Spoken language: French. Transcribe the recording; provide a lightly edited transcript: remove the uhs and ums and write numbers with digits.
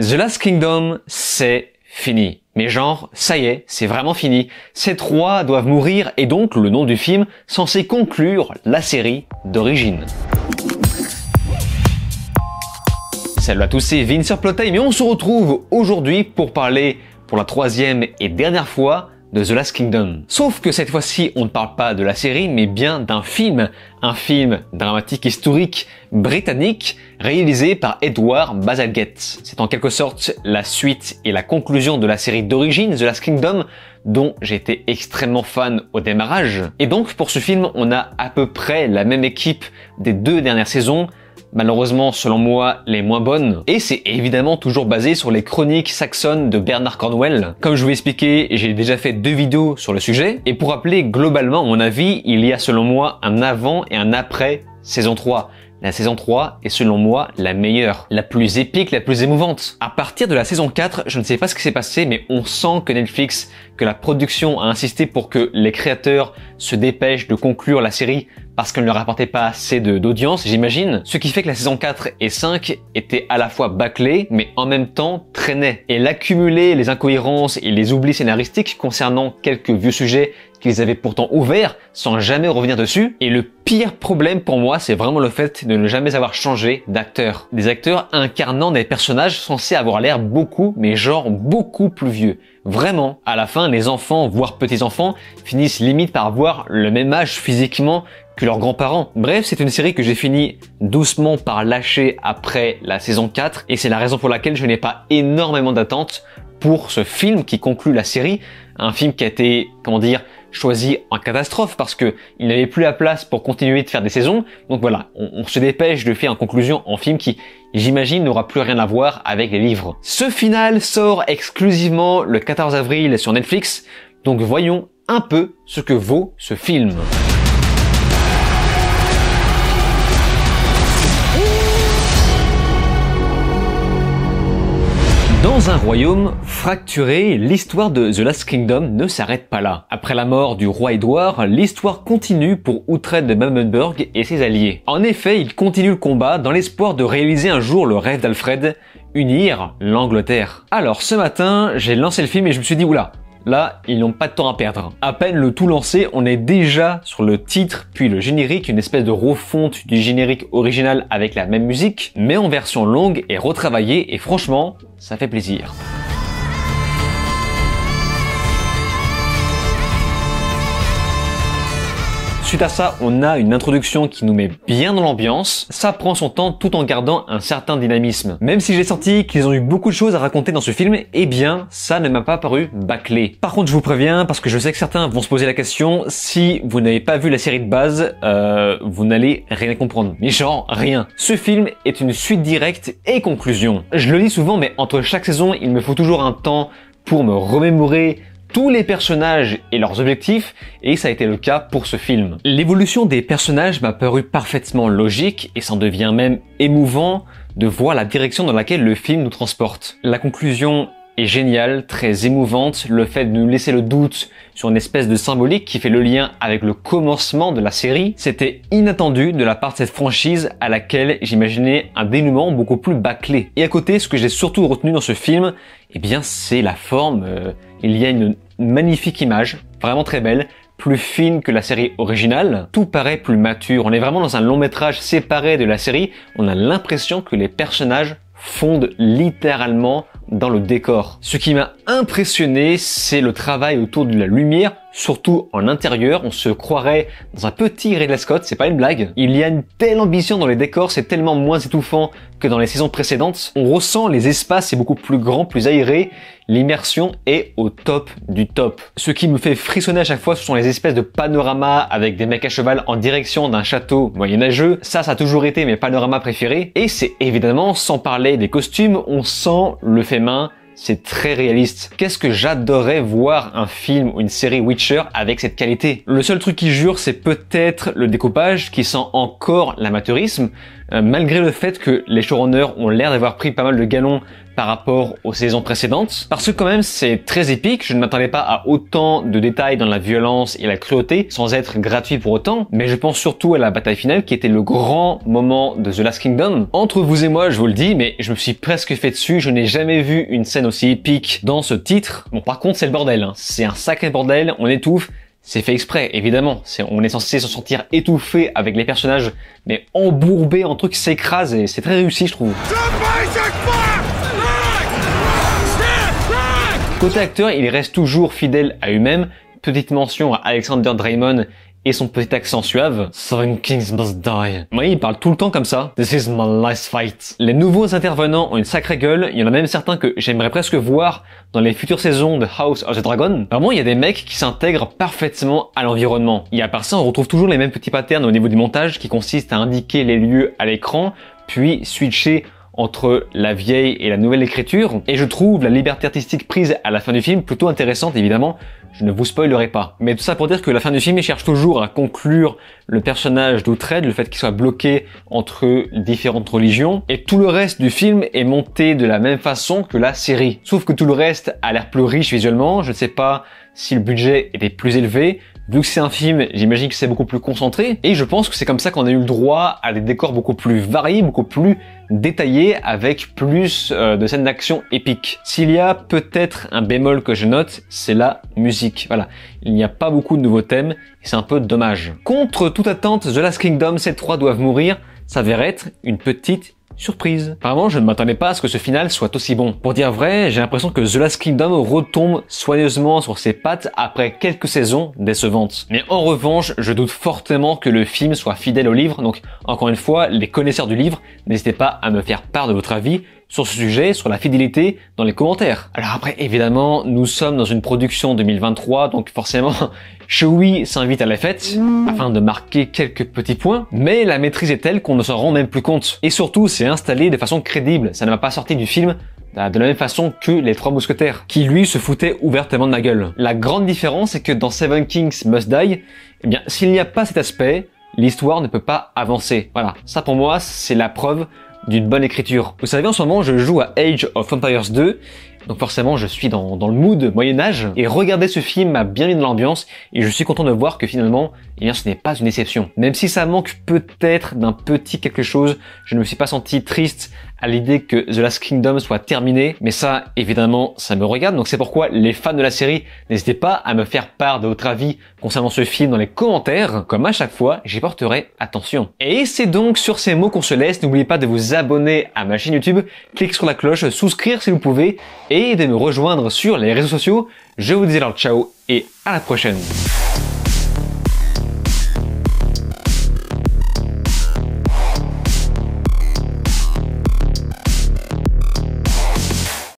The Last Kingdom, c'est fini. Mais genre, ça y est, c'est vraiment fini. Ces trois doivent mourir et donc le nom du film censé conclure la série d'origine. Salut à tous, c'est Vince sur Plotime et on se retrouve aujourd'hui pour parler pour la troisième et dernière fois de The Last Kingdom. Sauf que cette fois-ci, on ne parle pas de la série, mais bien d'un film. Un film dramatique historique britannique réalisé par Edward Bazalgette. C'est en quelque sorte la suite et la conclusion de la série d'origine, The Last Kingdom, dont j'étais extrêmement fan au démarrage. Et donc, pour ce film, on a à peu près la même équipe des deux dernières saisons, malheureusement, selon moi, les moins bonnes. Et c'est évidemment toujours basé sur les chroniques saxonnes de Bernard Cornwell. Comme je vous l'ai expliqué, j'ai déjà fait 2 vidéos sur le sujet. Et pour rappeler globalement mon avis, il y a selon moi un avant et un après saison 3. La saison 3 est selon moi la meilleure, la plus épique, la plus émouvante. À partir de la saison 4, je ne sais pas ce qui s'est passé, mais on sent que Netflix, que la production a insisté pour que les créateurs se dépêchent de conclure la série parce qu'elle ne leur apportait pas assez d'audience, j'imagine. Ce qui fait que la saison 4 et 5 étaient à la fois bâclées, mais en même temps traînaient. Et l'accumuler, les incohérences et les oublis scénaristiques concernant quelques vieux sujets qu'ils avaient pourtant ouverts sans jamais revenir dessus. Et le pire problème pour moi, c'est vraiment le fait de ne jamais avoir changé d'acteur. Des acteurs incarnant des personnages censés avoir l'air beaucoup, mais genre beaucoup plus vieux. Vraiment, à la fin, les enfants, voire petits-enfants, finissent limite par avoir le même âge physiquement que leurs grands-parents. Bref, c'est une série que j'ai fini doucement par lâcher après la saison 4 et c'est la raison pour laquelle je n'ai pas énormément d'attentes pour ce film qui conclut la série. Un film qui a été, choisi en catastrophe parce que il n'avait plus la place pour continuer de faire des saisons. Donc voilà, on se dépêche de faire en conclusion en film qui, j'imagine, n'aura plus rien à voir avec les livres. Ce final sort exclusivement le 14 avril sur Netflix. Donc voyons un peu ce que vaut ce film. Dans un royaume fracturé, l'histoire de The Last Kingdom ne s'arrête pas là. Après la mort du roi Édouard, l'histoire continue pour Uhtred de Bamberg et ses alliés. En effet, ils continuent le combat dans l'espoir de réaliser un jour le rêve d'Alfred, unir l'Angleterre. Alors ce matin, j'ai lancé le film et je me suis dit oula, là, ils n'ont pas de temps à perdre. À peine le tout lancé, on est déjà sur le titre, puis le générique, une espèce de refonte du générique original avec la même musique, mais en version longue et retravaillée, et franchement, ça fait plaisir. Suite à ça, on a une introduction qui nous met bien dans l'ambiance. Ça prend son temps tout en gardant un certain dynamisme. Même si j'ai senti qu'ils ont eu beaucoup de choses à raconter dans ce film, eh bien, ça ne m'a pas paru bâclé. Par contre, je vous préviens, parce que je sais que certains vont se poser la question, si vous n'avez pas vu la série de base, vous n'allez rien comprendre. Mais genre, rien. Ce film est une suite directe et conclusion. Je le dis souvent, mais entre chaque saison, il me faut toujours un temps pour me remémorer tous les personnages et leurs objectifs, et ça a été le cas pour ce film. L'évolution des personnages m'a paru parfaitement logique, et ça en devient même émouvant de voir la direction dans laquelle le film nous transporte. La conclusion est géniale, très émouvante, le fait de nous laisser le doute sur une espèce de symbolique qui fait le lien avec le commencement de la série, c'était inattendu de la part de cette franchise à laquelle j'imaginais un dénouement beaucoup plus bâclé. Et à côté, ce que j'ai surtout retenu dans ce film, eh bien c'est la forme. Il y a une magnifique image, vraiment très belle, plus fine que la série originale. Tout paraît plus mature. On est vraiment dans un long métrage séparé de la série. On a l'impression que les personnages fondent littéralement dans le décor. Ce qui m'a impressionné, c'est le travail autour de la lumière, surtout en intérieur. On se croirait dans un petit Ridley Scott, c'est pas une blague. Il y a une telle ambition dans les décors, c'est tellement moins étouffant que dans les saisons précédentes. On ressent les espaces, c'est beaucoup plus grand, plus aéré. L'immersion est au top du top. Ce qui me fait frissonner à chaque fois, ce sont les espèces de panoramas avec des mecs à cheval en direction d'un château moyenâgeux. Ça a toujours été mes panoramas préférés. Et c'est évidemment, sans parler des costumes, on sent le fait main. C'est très réaliste. Qu'est-ce que j'adorerais voir un film ou une série Witcher avec cette qualité. Le seul truc qui jure, c'est peut-être le découpage qui sent encore l'amateurisme, malgré le fait que les showrunners ont l'air d'avoir pris pas mal de galons par rapport aux saisons précédentes, parce que quand même c'est très épique, je ne m'attendais pas à autant de détails dans la violence et la cruauté, sans être gratuit pour autant, mais je pense surtout à la bataille finale qui était le grand moment de The Last Kingdom. Entre vous et moi, je vous le dis, mais je me suis presque fait dessus, je n'ai jamais vu une scène aussi épique dans ce titre. Bon, par contre c'est le bordel, hein. C'est un sacré bordel, on étouffe. C'est fait exprès, évidemment. On est censé se sentir étouffé avec les personnages, mais embourbé en trucs qui s'écrasent et c'est très réussi, je trouve. Côté acteur, il reste toujours fidèle à lui-même. Petite mention à Alexander Draymond et son petit accent suave. Seven Kings must die. Oui, il parle tout le temps comme ça. This is my last fight. Les nouveaux intervenants ont une sacrée gueule. Il y en a même certains que j'aimerais presque voir dans les futures saisons de House of the Dragon. Vraiment, il y a des mecs qui s'intègrent parfaitement à l'environnement. Et à part ça, on retrouve toujours les mêmes petits patterns au niveau du montage qui consistent à indiquer les lieux à l'écran, puis switcher entre la vieille et la nouvelle écriture. Et je trouve la liberté artistique prise à la fin du film plutôt intéressante, évidemment. Je ne vous spoilerai pas. Mais tout ça pour dire que la fin du film, il cherche toujours à conclure le personnage d'Uhtred, le fait qu'il soit bloqué entre différentes religions. Et tout le reste du film est monté de la même façon que la série. Sauf que tout le reste a l'air plus riche visuellement. Je ne sais pas si le budget était plus élevé. Vu que c'est un film, j'imagine que c'est beaucoup plus concentré. Et je pense que c'est comme ça qu'on a eu le droit à des décors beaucoup plus variés, beaucoup plus détaillés, avec plus de scènes d'action épiques. S'il y a peut-être un bémol que je note, c'est la musique. Voilà, il n'y a pas beaucoup de nouveaux thèmes, et c'est un peu dommage. Contre toute attente, The Last Kingdom, ces trois doivent mourir, s'avère être une petite surprise. Apparemment, je ne m'attendais pas à ce que ce final soit aussi bon. Pour dire vrai, j'ai l'impression que The Last Kingdom retombe soigneusement sur ses pattes après quelques saisons décevantes. Mais en revanche, je doute fortement que le film soit fidèle au livre, donc encore une fois, les connaisseurs du livre, n'hésitez pas à me faire part de votre avis sur ce sujet, sur la fidélité, dans les commentaires. Alors après, évidemment, nous sommes dans une production 2023, donc forcément, Chewie s'invite à la fête, afin de marquer quelques petits points, mais la maîtrise est telle qu'on ne s'en rend même plus compte. Et surtout, c'est installé de façon crédible, ça ne m'a pas sorti du film de la même façon que les Trois Mousquetaires, qui lui se foutaient ouvertement de ma gueule. La grande différence, c'est que dans Seven Kings Must Die, eh bien, s'il n'y a pas cet aspect, l'histoire ne peut pas avancer. Voilà, ça pour moi, c'est la preuve d'une bonne écriture. Vous savez, en ce moment, je joue à Age of Empires 2, donc forcément, je suis dans le mood Moyen-Âge, et regarder ce film m'a bien mis dans l'ambiance, et je suis content de voir que finalement, eh bien, ce n'est pas une déception. Même si ça manque peut-être d'un petit quelque chose, je ne me suis pas senti triste à l'idée que The Last Kingdom soit terminé, mais ça, évidemment, ça me regarde, donc c'est pourquoi les fans de la série, n'hésitez pas à me faire part de votre avis concernant ce film dans les commentaires, comme à chaque fois, j'y porterai attention. Et c'est donc sur ces mots qu'on se laisse, n'oubliez pas de vous abonner à ma chaîne YouTube, cliquez sur la cloche, souscrire si vous pouvez, et de me rejoindre sur les réseaux sociaux. Je vous dis alors ciao et à la prochaine.